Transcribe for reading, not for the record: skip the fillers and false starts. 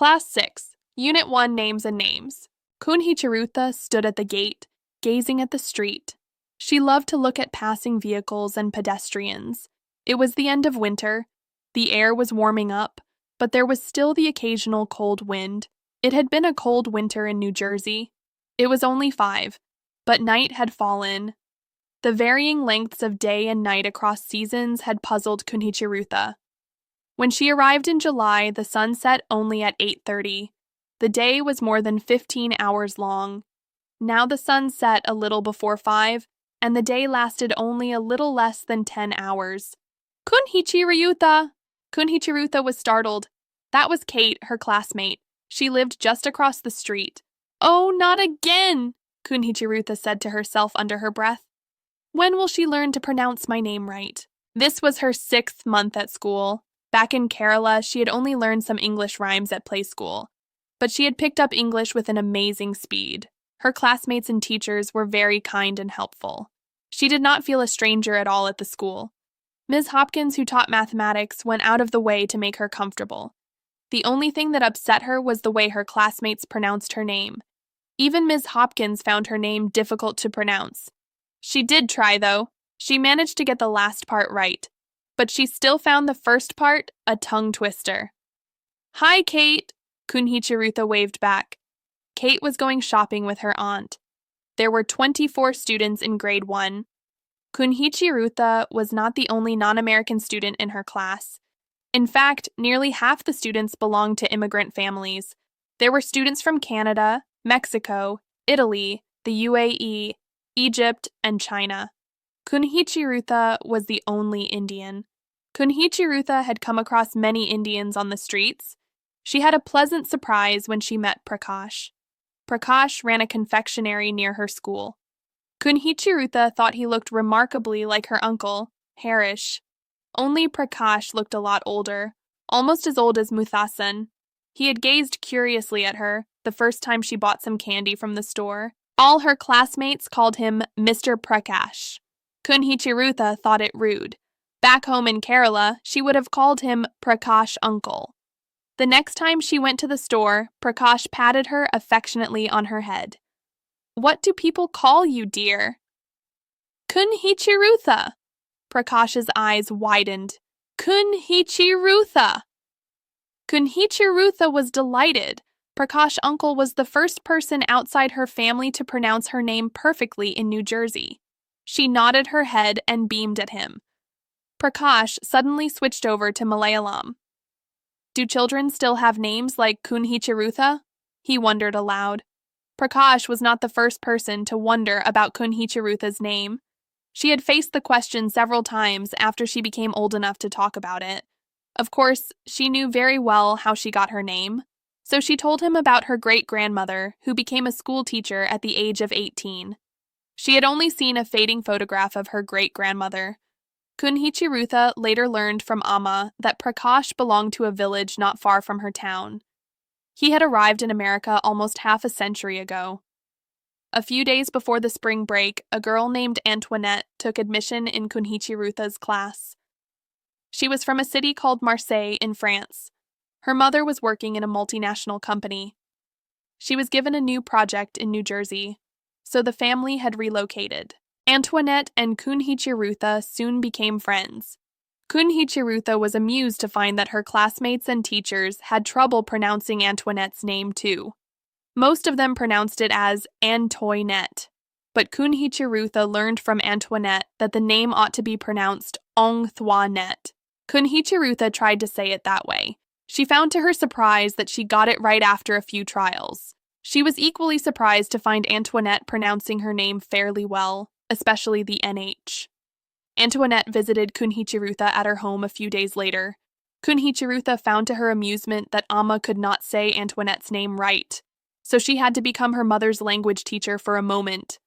Class 6, Unit 1 Names and Names. Kunhichiruta stood at the gate, gazing at the street. She loved to look at passing vehicles and pedestrians. It was the end of winter. The air was warming up, but there was still the occasional cold wind. It had been a cold winter in New Jersey. It was only 5, but night had fallen. The varying lengths of day and night across seasons had puzzled Kunhichiruta. When she arrived in July, the sun set only at 8:30. The day was more than 15 hours long. Now the sun set a little before 5, and the day lasted only a little less than 10 hours. Kunhichiruta! Kunhichiruta was startled. That was Kate, her classmate. She lived just across the street. Oh, not again! Kunhichiruta said to herself under her breath. When will she learn to pronounce my name right? This was her 6th month at school. Back in Kerala, she had only learned some English rhymes at play school, but she had picked up English with an amazing speed. Her classmates and teachers were very kind and helpful. She did not feel a stranger at all at the school. Ms. Hopkins, who taught mathematics, went out of the way to make her comfortable. The only thing that upset her was the way her classmates pronounced her name. Even Ms. Hopkins found her name difficult to pronounce. She did try, though. She managed to get the last part right, but she still found the first part a tongue twister. Hi, Kate, Kunhichiruta waved back. Kate was going shopping with her aunt. There were 24 students in grade 1. Kunhichiruta was not the only non-American student in her class. In fact, nearly half the students belonged to immigrant families. There were students from Canada, Mexico, Italy, the UAE, Egypt, and China. Kunhichiruta was the only Indian. Kunhichiruta had come across many Indians on the streets. She had a pleasant surprise when she met Prakash. Prakash ran a confectionery near her school. Kunhichiruta thought he looked remarkably like her uncle, Harish. Only Prakash looked a lot older, almost as old as Muthasan. He had gazed curiously at her the first time she bought some candy from the store. All her classmates called him Mr. Prakash. Kunhichiruta thought it rude. Back home in Kerala, she would have called him Prakash Uncle. The next time she went to the store, Prakash patted her affectionately on her head. What do people call you, dear? Kunhichiruta. Prakash's eyes widened. Kunhichiruta. Kunhichiruta was delighted. Prakash Uncle was the first person outside her family to pronounce her name perfectly in New Jersey. She nodded her head and beamed at him. Prakash suddenly switched over to Malayalam. Do children still have names like Kunhichiruta? He wondered aloud. Prakash was not the first person to wonder about Kunhichiruta's name. She had faced the question several times after she became old enough to talk about it. Of course, she knew very well how she got her name, so she told him about her great-grandmother, who became a school teacher at the age of 18. She had only seen a fading photograph of her great-grandmother. Kunhichiruta later learned from Amma that Prakash belonged to a village not far from her town. He had arrived in America almost half a century ago. A few days before the spring break, a girl named Antoinette took admission in Kunhichiruta's class. She was from a city called Marseille in France. Her mother was working in a multinational company. She was given a new project in New Jersey, so the family had relocated. Antoinette and Kunhichiruta soon became friends. Kunhichiruta was amused to find that her classmates and teachers had trouble pronouncing Antoinette's name too. Most of them pronounced it as Antoinette, but Kunhichiruta learned from Antoinette that the name ought to be pronounced Ongthwanet. Kunhichiruta tried to say it that way. She found to her surprise that she got it right after a few trials. She was equally surprised to find Antoinette pronouncing her name fairly well, especially the NH. Antoinette visited Kunhichiruta at her home a few days later. Kunhichiruta found to her amusement that Amma could not say Antoinette's name right, so she had to become her mother's language teacher for a moment.